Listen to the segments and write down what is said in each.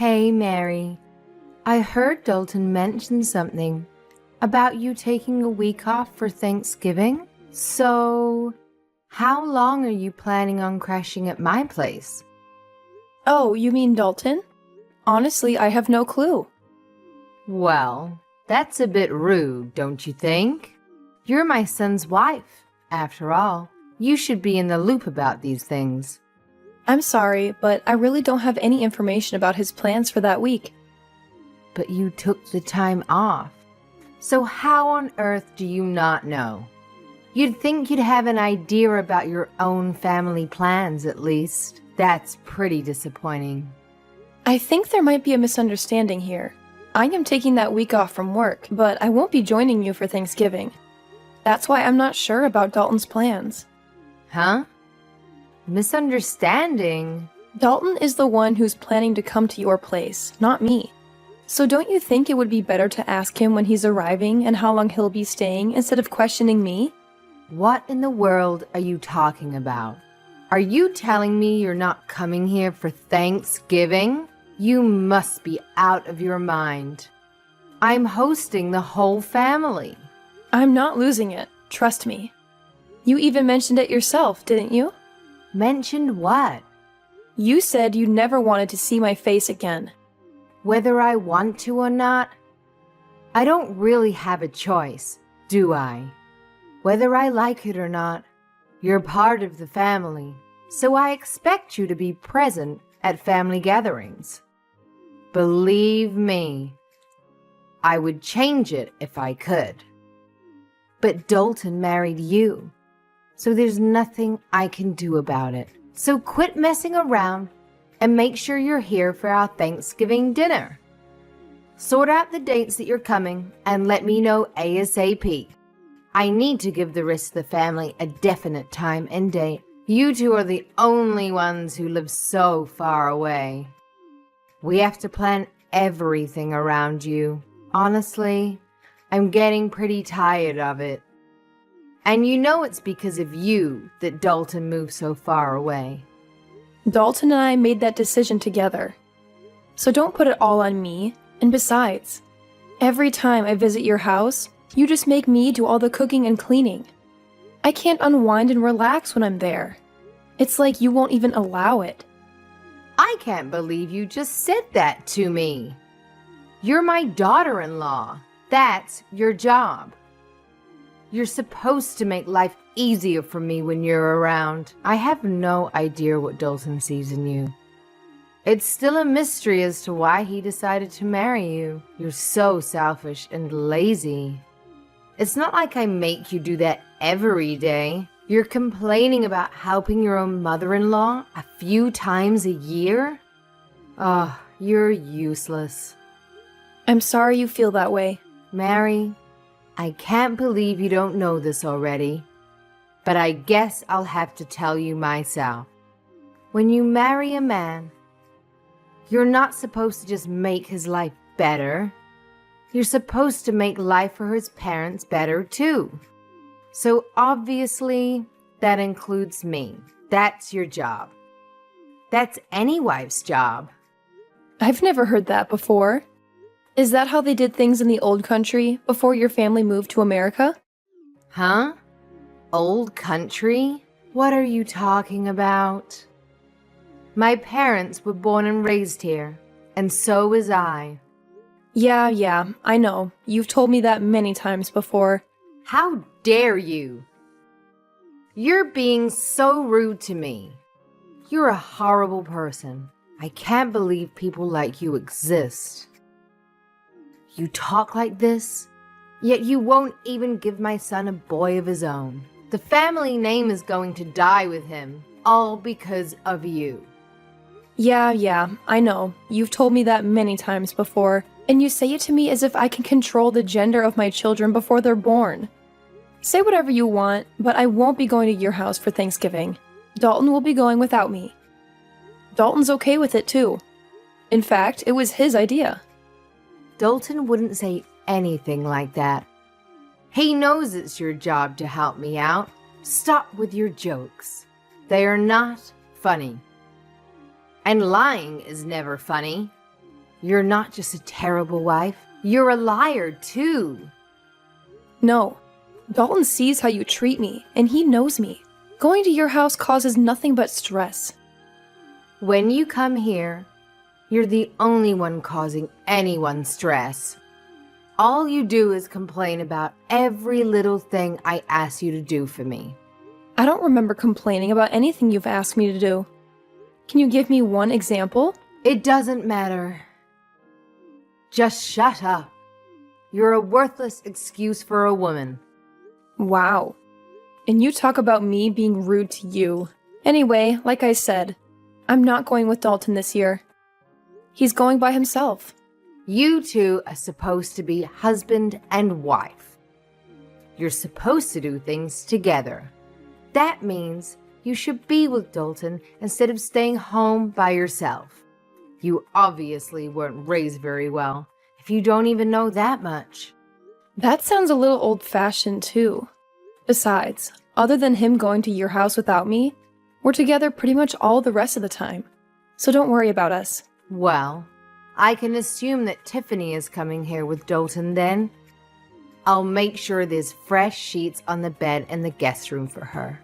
Hey, Mary. I heard Dalton mention something about you taking a week off for Thanksgiving. So, how long are you planning on crashing at my place? Oh, you mean Dalton? Honestly, I have no clue. Well, that's a bit rude, don't you think? You're my son's wife, after all. You should be in the loop about these things. I'm sorry, but I really don't have any information about his plans for that week. But you took the time off. So how on earth do you not know? You'd think you'd have an idea about your own family plans, at least. That's pretty disappointing. I think there might be a misunderstanding here. I am taking that week off from work, but I won't be joining you for Thanksgiving. That's why I'm not sure about Dalton's plans. Huh? Misunderstanding? Dalton is the one who's planning to come to your place, not me. So don't you think it would be better to ask him when he's arriving and how long he'll be staying instead of questioning me? What in the world are you talking about? Are you telling me you're not coming here for Thanksgiving? You must be out of your mind. I'm hosting the whole family. I'm not losing it, trust me. You even mentioned it yourself, didn't you? Mentioned what? You said you never wanted to see my face again. Whether I want to or not? I don't really have a choice, do I? Whether I like it or not, you're part of the family, so I expect you to be present at family gatherings. Believe me, I would change it if I could. But Dalton married you, so there's nothing I can do about it. So quit messing around and make sure you're here for our Thanksgiving dinner. Sort out the dates that you're coming and let me know ASAP. I need to give the rest of the family a definite time and date. You two are the only ones who live so far away. We have to plan everything around you. Honestly, I'm getting pretty tired of it. And you know it's because of you that Dalton moved so far away. Dalton and I made that decision together. So don't put it all on me. And besides, every time I visit your house, you just make me do all the cooking and cleaning. I can't unwind and relax when I'm there. It's like you won't even allow it. I can't believe you just said that to me. You're my daughter-in-law. That's your job. You're supposed to make life easier for me when you're around. I have no idea what Dalton sees in you. It's still a mystery as to why he decided to marry you. You're so selfish and lazy. It's not like I make you do that every day. You're complaining about helping your own mother-in-law a few times a year? Oh, you're useless. I'm sorry you feel that way. Mary, I can't believe you don't know this already, but I guess I'll have to tell you myself. When you marry a man, you're not supposed to just make his life better. You're supposed to make life for his parents better too. So obviously, that includes me. That's your job. That's any wife's job. I've never heard that before. Is that how they did things in the old country before your family moved to America? Huh? Old country? What are you talking about? My parents were born and raised here, and so was I. Yeah, I know. You've told me that many times before. How dare you? You're being so rude to me. You're a horrible person. I can't believe people like you exist. You talk like this, yet you won't even give my son a boy of his own. The family name is going to die with him, all because of you. Yeah, I know. You've told me that many times before, and you say it to me as if I can control the gender of my children before they're born. Say whatever you want, but I won't be going to your house for Thanksgiving. Dalton will be going without me. Dalton's okay with it too. In fact, it was his idea. Dalton wouldn't say anything like that. He knows it's your job to help me out. Stop with your jokes. They are not funny. And lying is never funny. You're not just a terrible wife, you're a liar too. No. Dalton sees how you treat me, and he knows me. Going to your house causes nothing but stress. When you come here, you're the only one causing anyone stress. All you do is complain about every little thing I ask you to do for me. I don't remember complaining about anything you've asked me to do. Can you give me one example? It doesn't matter. Just shut up. You're a worthless excuse for a woman. Wow. And you talk about me being rude to you. Anyway, like I said, I'm not going with Dalton this year. He's going by himself. You two are supposed to be husband and wife. You're supposed to do things together. That means you should be with Dalton instead of staying home by yourself. You obviously weren't raised very well, if you don't even know that much. That sounds a little old-fashioned, too. Besides, other than him going to your house without me, we're together pretty much all the rest of the time. So don't worry about us. Well, I can assume that Tiffany is coming here with Dalton then. I'll make sure there's fresh sheets on the bed in the guest room for her.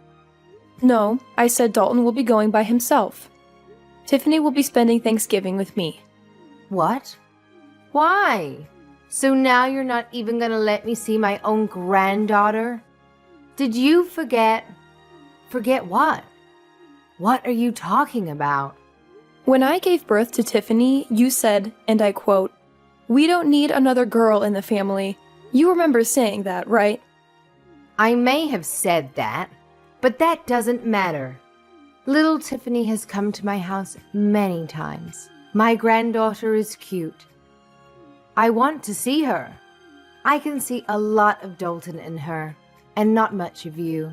No, I said Dalton will be going by himself. Tiffany will be spending Thanksgiving with me. What? Why? So now you're not even gonna let me see my own granddaughter? Did you forget? Forget what? What are you talking about? When I gave birth to Tiffany, you said, and I quote, "We don't need another girl in the family." You remember saying that, right? I may have said that, but that doesn't matter. Little Tiffany has come to my house many times. My granddaughter is cute. I want to see her. I can see a lot of Dalton in her, and not much of you.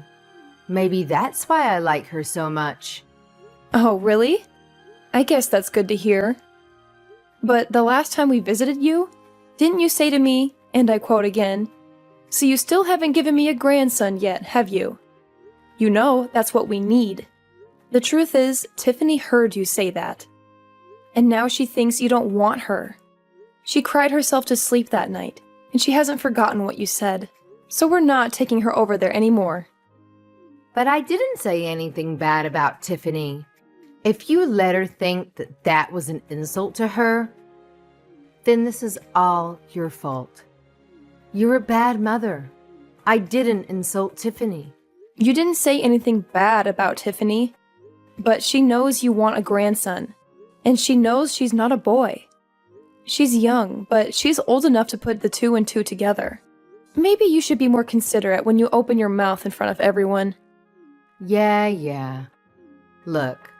Maybe that's why I like her so much. Oh, really? I guess that's good to hear. But the last time we visited you, didn't you say to me, and I quote again, "So you still haven't given me a grandson yet, have you?" You know, that's what we need. The truth is, Tiffany heard you say that. And now she thinks you don't want her. She cried herself to sleep that night, and she hasn't forgotten what you said. So we're not taking her over there anymore. But I didn't say anything bad about Tiffany. If you let her think that that was an insult to her, then this is all your fault. You're a bad mother. I didn't insult Tiffany. You didn't say anything bad about Tiffany, but she knows you want a grandson, and she knows she's not a boy. She's young, but she's old enough to put the two and two together. Maybe you should be more considerate when you open your mouth in front of everyone. Yeah. Look,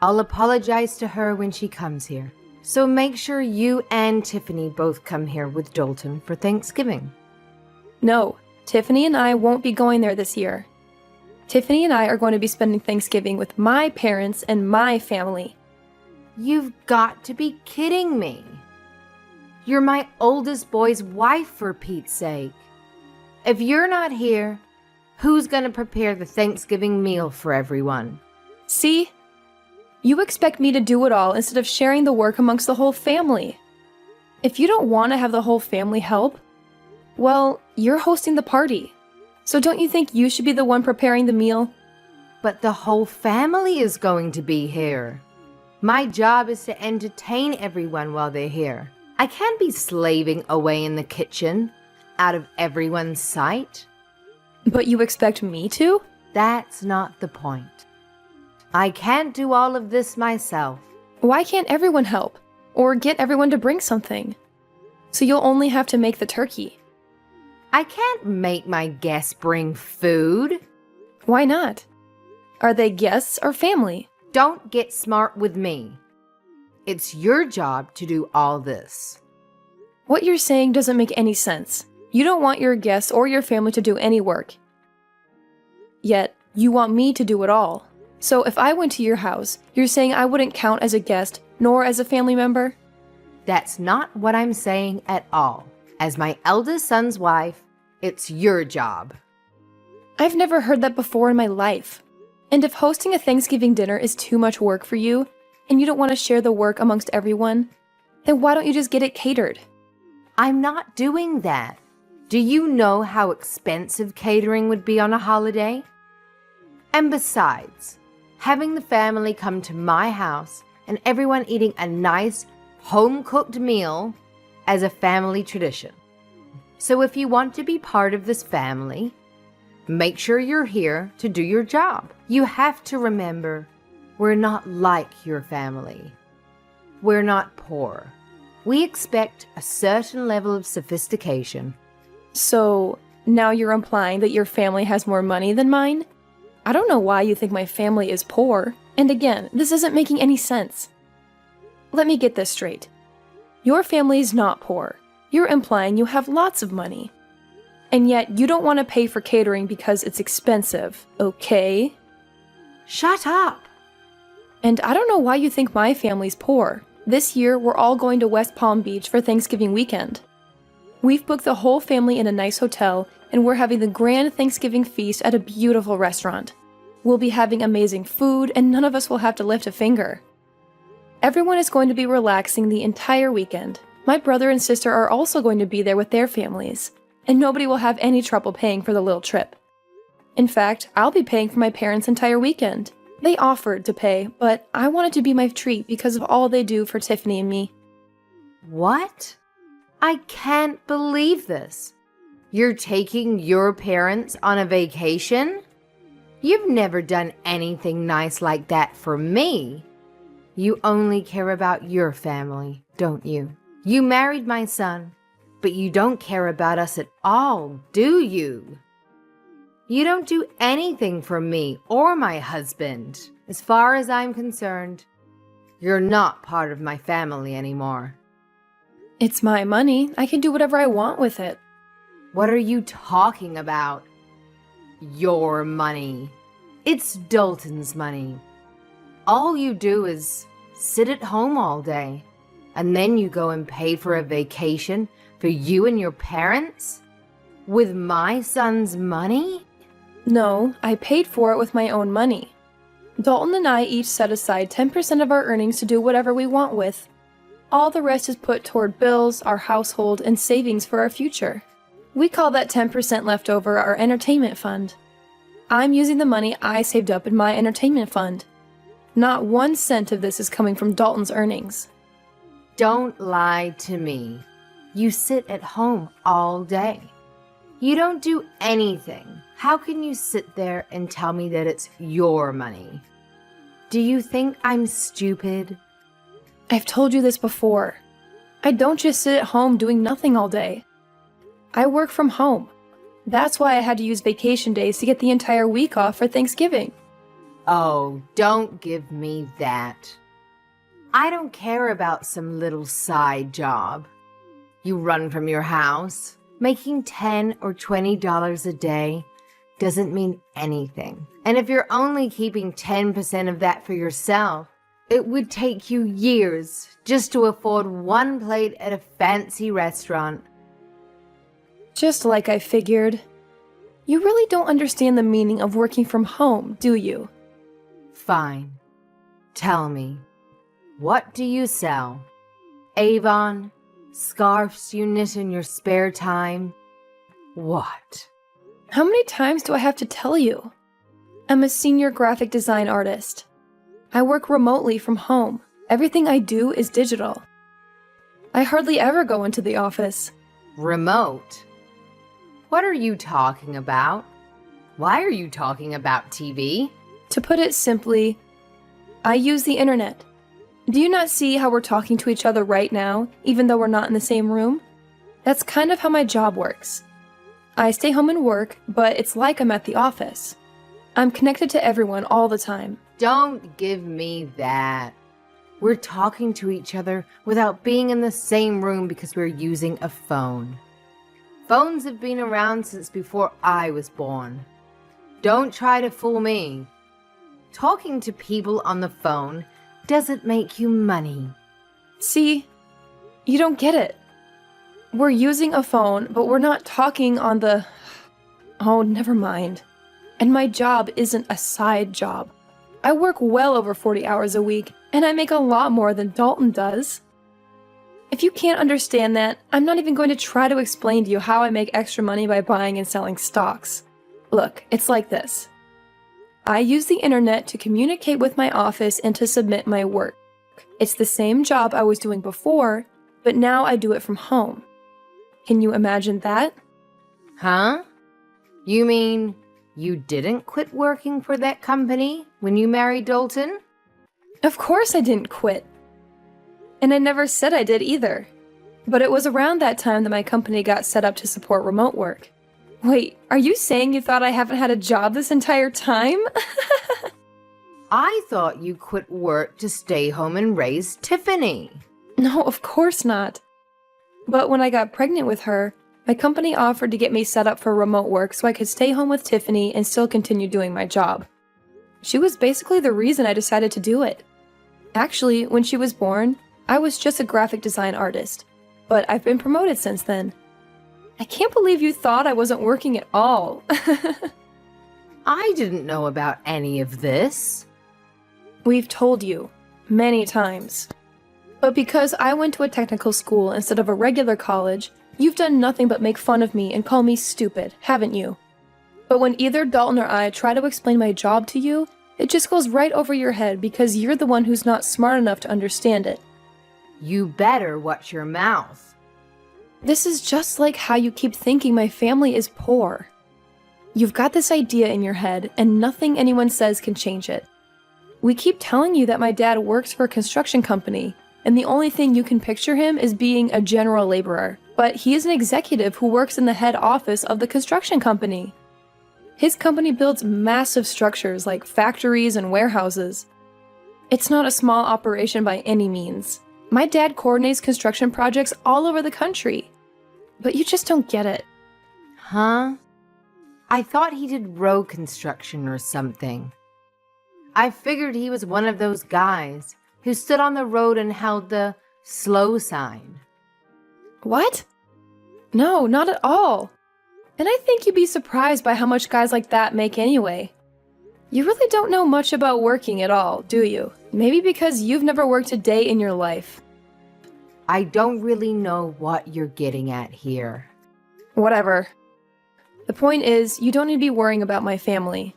I'll apologize to her when she comes here. So make sure you and Tiffany both come here with Dalton for Thanksgiving. No, Tiffany and I won't be going there this year. Tiffany and I are going to be spending Thanksgiving with my parents and my family. You've got to be kidding me. You're my oldest boy's wife, for Pete's sake. If you're not here, who's going to prepare the Thanksgiving meal for everyone? See? You expect me to do it all instead of sharing the work amongst the whole family. If you don't want to have the whole family help, well, you're hosting the party. So don't you think you should be the one preparing the meal? But the whole family is going to be here. My job is to entertain everyone while they're here. I can't be slaving away in the kitchen, out of everyone's sight. But you expect me to? That's not the point. I can't do all of this myself. Why can't everyone help? Or get everyone to bring something? So you'll only have to make the turkey. I can't make my guests bring food. Why not? Are they guests or family? Don't get smart with me. It's your job to do all this. What you're saying doesn't make any sense. You don't want your guests or your family to do any work. Yet, you want me to do it all. So if I went to your house, you're saying I wouldn't count as a guest nor as a family member? That's not what I'm saying at all. As my eldest son's wife, it's your job. I've never heard that before in my life. And if hosting a Thanksgiving dinner is too much work for you, and you don't want to share the work amongst everyone, Then why don't you just get it catered? I'm not doing that. Do you know how expensive catering would be on a holiday? And besides, having the family come to my house and everyone eating a nice, home-cooked meal as a family tradition. So if you want to be part of this family, make sure you're here to do your job. You have to remember, we're not like your family. We're not poor. We expect a certain level of sophistication. So, now you're implying that your family has more money than mine? I don't know why you think my family is poor. And again, this isn't making any sense. Let me get this straight. Your family's not poor. You're implying you have lots of money. And yet, you don't want to pay for catering because it's expensive, okay? Shut up! And I don't know why you think my family's poor. This year, we're all going to West Palm Beach for Thanksgiving weekend. We've booked the whole family in a nice hotel, and we're having the grand Thanksgiving feast at a beautiful restaurant. We'll be having amazing food, and none of us will have to lift a finger. Everyone is going to be relaxing the entire weekend. My brother and sister are also going to be there with their families, and nobody will have any trouble paying for the little trip. In fact, I'll be paying for my parents' entire weekend. They offered to pay, but I wanted to be my treat because of all they do for Tiffany and me. What? I can't believe this. You're taking your parents on a vacation? You've never done anything nice like that for me. You only care about your family, don't you? You married my son, but you don't care about us at all, do you? You don't do anything for me or my husband. As far as I'm concerned, you're not part of my family anymore. It's my money. I can do whatever I want with it. What are you talking about? Your money. It's Dalton's money. All you do is sit at home all day, and then you go and pay for a vacation for you and your parents? With my son's money? No, I paid for it with my own money. Dalton and I each set aside 10% of our earnings to do whatever we want with. All the rest is put toward bills, our household, and savings for our future. We call that 10% left over our entertainment fund. I'm using the money I saved up in my entertainment fund. Not 1 cent of this is coming from Dalton's earnings. Don't lie to me. You sit at home all day. You don't do anything. How can you sit there and tell me that it's your money? Do you think I'm stupid? I've told you this before. I don't just sit at home doing nothing all day. I work from home. That's why I had to use vacation days to get the entire week off for Thanksgiving. Oh, don't give me that. I don't care about some little side job. You run from your house. Making $10 or $20 a day doesn't mean anything. And if you're only keeping 10% of that for yourself, it would take you years just to afford one plate at a fancy restaurant. Just like I figured. You really don't understand the meaning of working from home, do you? Fine. Tell me, what do you sell? Avon? Scarves you knit in your spare time? What? How many times do I have to tell you? I'm a senior graphic design artist. I work remotely from home. Everything I do is digital. I hardly ever go into the office. Remote? What are you talking about? Why are you talking about TV? To put it simply, I use the internet. Do you not see how we're talking to each other right now, even though we're not in the same room? That's kind of how my job works. I stay home and work, but it's like I'm at the office. I'm connected to everyone all the time. Don't give me that. We're talking to each other without being in the same room because we're using a phone. Phones have been around since before I was born. Don't try to fool me. Talking to people on the phone doesn't make you money. See? You don't get it. We're using a phone, but we're not talking on the... Oh, never mind. And my job isn't a side job. I work well over 40 hours a week, and I make a lot more than Dalton does. If you can't understand that, I'm not even going to try to explain to you how I make extra money by buying and selling stocks. Look, it's like this. I use the internet to communicate with my office and to submit my work. It's the same job I was doing before, but now I do it from home. Can you imagine that? Huh? You mean you didn't quit working for that company when you married Dalton? Of course I didn't quit. And I never said I did either. But it was around that time that my company got set up to support remote work. Wait, are you saying you thought I haven't had a job this entire time? I thought you quit work to stay home and raise Tiffany. No, of course not. But when I got pregnant with her, my company offered to get me set up for remote work so I could stay home with Tiffany and still continue doing my job. She was basically the reason I decided to do it. Actually, when she was born, I was just a graphic design artist, but I've been promoted since then. I can't believe you thought I wasn't working at all. I didn't know about any of this. We've told you, many times. But because I went to a technical school instead of a regular college, you've done nothing but make fun of me and call me stupid, haven't you? But when either Dalton or I try to explain my job to you, it just goes right over your head because you're the one who's not smart enough to understand it. You better watch your mouth. This is just like how you keep thinking my family is poor. You've got this idea in your head, and nothing anyone says can change it. We keep telling you that my dad works for a construction company, and the only thing you can picture him is being a general laborer, but he is an executive who works in the head office of the construction company. His company builds massive structures like factories and warehouses. It's not a small operation by any means. My dad coordinates construction projects all over the country. But you just don't get it. Huh? I thought he did road construction or something. I figured he was one of those guys who stood on the road and held the slow sign. What? No, not at all. And I think you'd be surprised by how much guys like that make anyway. You really don't know much about working at all, do you? Maybe because you've never worked a day in your life. I don't really know what you're getting at here. Whatever. The point is, you don't need to be worrying about my family.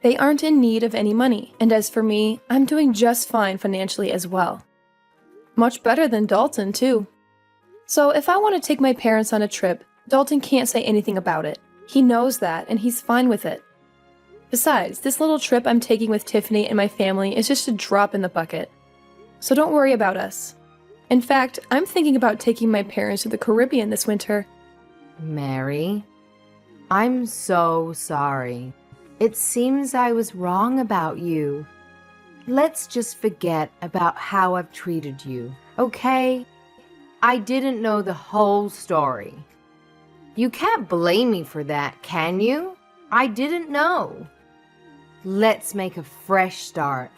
They aren't in need of any money, and as for me, I'm doing just fine financially as well. Much better than Dalton, too. So if I want to take my parents on a trip, Dalton can't say anything about it. He knows that, and he's fine with it. Besides, this little trip I'm taking with Tiffany and my family is just a drop in the bucket. So don't worry about us. In fact, I'm thinking about taking my parents to the Caribbean this winter. Mary, I'm so sorry. It seems I was wrong about you. Let's just forget about how I've treated you, okay? I didn't know the whole story. You can't blame me for that, can you? I didn't know. Let's make a fresh start.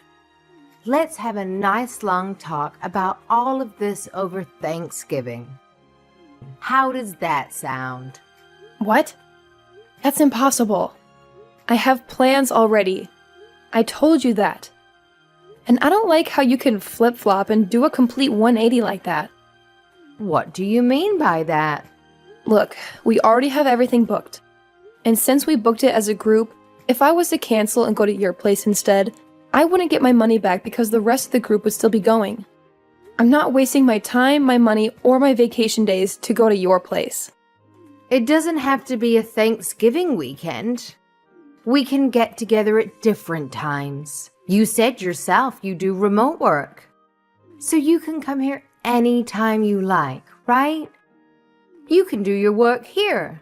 Let's have a nice long talk about all of this over Thanksgiving. How does that sound? What? That's impossible. I have plans already. I told you that. And I don't like how you can flip-flop and do a complete 180 like that. What do you mean by that? Look, we already have everything booked. And since we booked it as a group, if I was to cancel and go to your place instead, I wouldn't get my money back because the rest of the group would still be going. I'm not wasting my time, my money, or my vacation days to go to your place. It doesn't have to be a Thanksgiving weekend. We can get together at different times. You said yourself you do remote work. So you can come here anytime you like, right? You can do your work here.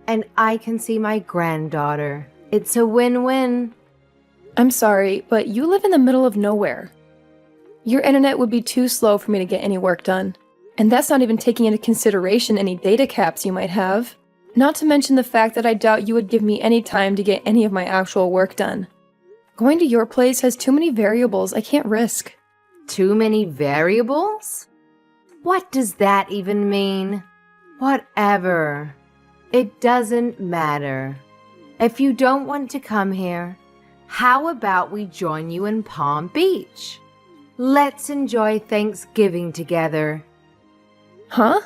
And I can see my granddaughter. It's a win-win. I'm sorry, but you live in the middle of nowhere. Your internet would be too slow for me to get any work done. And that's not even taking into consideration any data caps you might have. Not to mention the fact that I doubt you would give me any time to get any of my actual work done. Going to your place has too many variables I can't risk. Too many variables? What does that even mean? Whatever. It doesn't matter. If you don't want to come here, how about we join you in Palm Beach? Let's enjoy Thanksgiving together. Huh?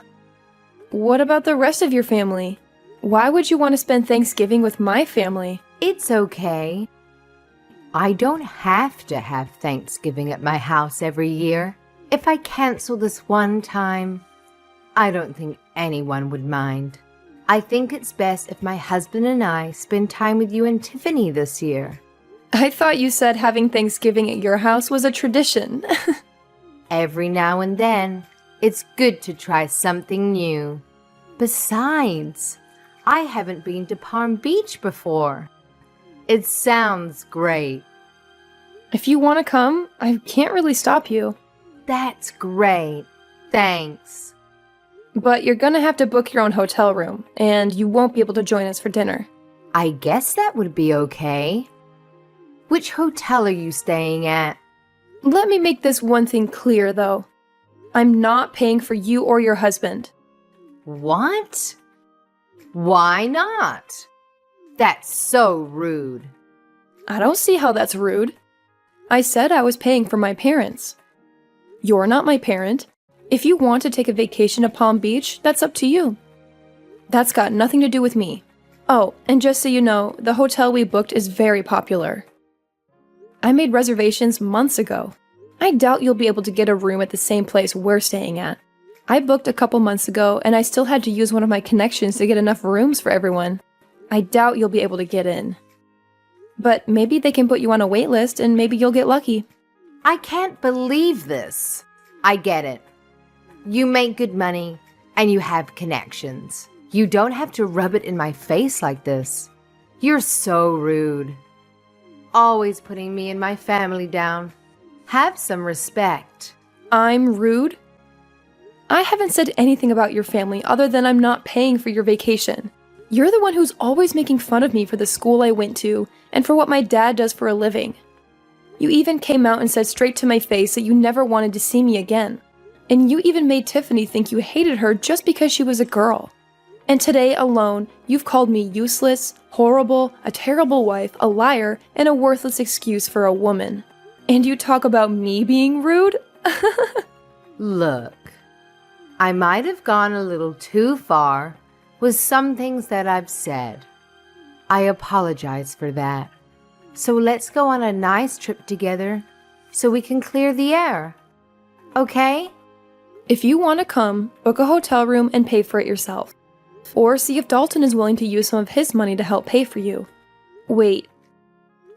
What about the rest of your family? Why would you want to spend Thanksgiving with my family? It's okay. I don't have to have Thanksgiving at my house every year. If I cancel this one time, I don't think anyone would mind. I think it's best if my husband and I spend time with you and Tiffany this year. I thought you said having Thanksgiving at your house was a tradition. Every now and then, it's good to try something new. Besides, I haven't been to Palm Beach before. It sounds great. If you want to come, I can't really stop you. That's great. Thanks. But you're gonna have to book your own hotel room, and you won't be able to join us for dinner. I guess that would be okay. Which hotel are you staying at? Let me make this one thing clear, though. I'm not paying for you or your husband. What? Why not? That's so rude. I don't see how that's rude. I said I was paying for my parents. You're not my parent. If you want to take a vacation to Palm Beach, that's up to you. That's got nothing to do with me. Oh, and just so you know, the hotel we booked is very popular. I made reservations months ago. I doubt you'll be able to get a room at the same place we're staying at. I booked a couple months ago, and I still had to use one of my connections to get enough rooms for everyone. I doubt you'll be able to get in. But maybe they can put you on a wait list, and maybe you'll get lucky. I can't believe this. I get it. You make good money, and you have connections. You don't have to rub it in my face like this. You're so rude. Always putting me and my family down. Have some respect. I'm rude? I haven't said anything about your family other than I'm not paying for your vacation. You're the one who's always making fun of me for the school I went to and for what my dad does for a living. You even came out and said straight to my face that you never wanted to see me again. And you even made Tiffany think you hated her just because she was a girl. And today alone, you've called me useless, horrible, a terrible wife, a liar, and a worthless excuse for a woman. And you talk about me being rude? Look, I might have gone a little too far with some things that I've said. I apologize for that. So let's go on a nice trip together so we can clear the air. Okay? If you want to come, book a hotel room and pay for it yourself. Or see if Dalton is willing to use some of his money to help pay for you. Wait,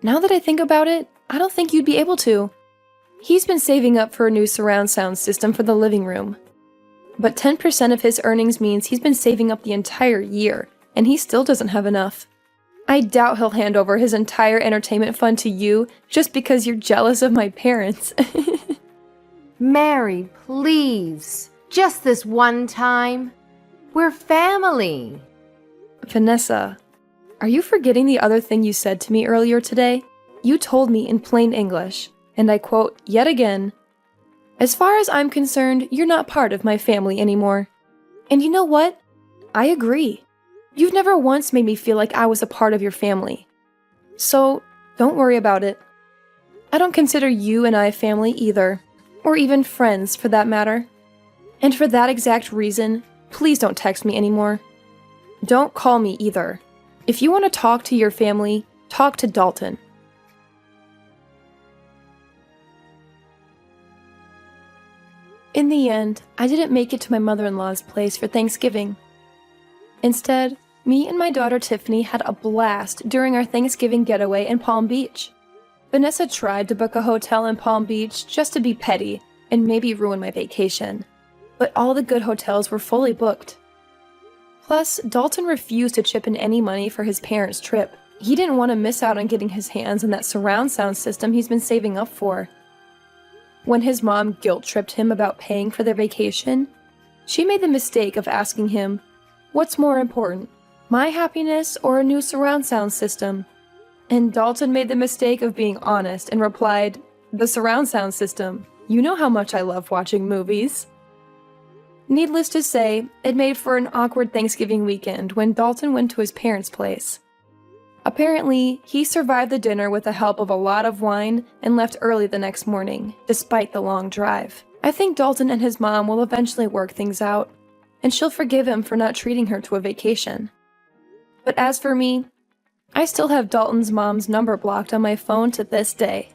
now that I think about it, I don't think you'd be able to. He's been saving up for a new surround sound system for the living room. But 10% of his earnings means he's been saving up the entire year, and he still doesn't have enough. I doubt he'll hand over his entire entertainment fund to you just because you're jealous of my parents. Mary, please. Just this one time. We're family. Vanessa, are you forgetting the other thing you said to me earlier today? You told me in plain English, and I quote yet again, "As far as I'm concerned, you're not part of my family anymore." And you know what? I agree. You've never once made me feel like I was a part of your family. So, don't worry about it. I don't consider you and I family either, or even friends for that matter. And for that exact reason, please don't text me anymore. Don't call me either. If you want to talk to your family, talk to Dalton. In the end, I didn't make it to my mother-in-law's place for Thanksgiving. Instead, me and my daughter Tiffany had a blast during our Thanksgiving getaway in Palm Beach. Vanessa tried to book a hotel in Palm Beach just to be petty and maybe ruin my vacation, but all the good hotels were fully booked. Plus, Dalton refused to chip in any money for his parents' trip. He didn't want to miss out on getting his hands on that surround sound system he's been saving up for. When his mom guilt-tripped him about paying for their vacation, she made the mistake of asking him, "What's more important, my happiness or a new surround sound system?" And Dalton made the mistake of being honest and replied, "The surround sound system. You know how much I love watching movies." Needless to say, it made for an awkward Thanksgiving weekend when Dalton went to his parents' place. Apparently, he survived the dinner with the help of a lot of wine and left early the next morning, despite the long drive. I think Dalton and his mom will eventually work things out, and she'll forgive him for not treating her to a vacation. But as for me, I still have Dalton's mom's number blocked on my phone to this day.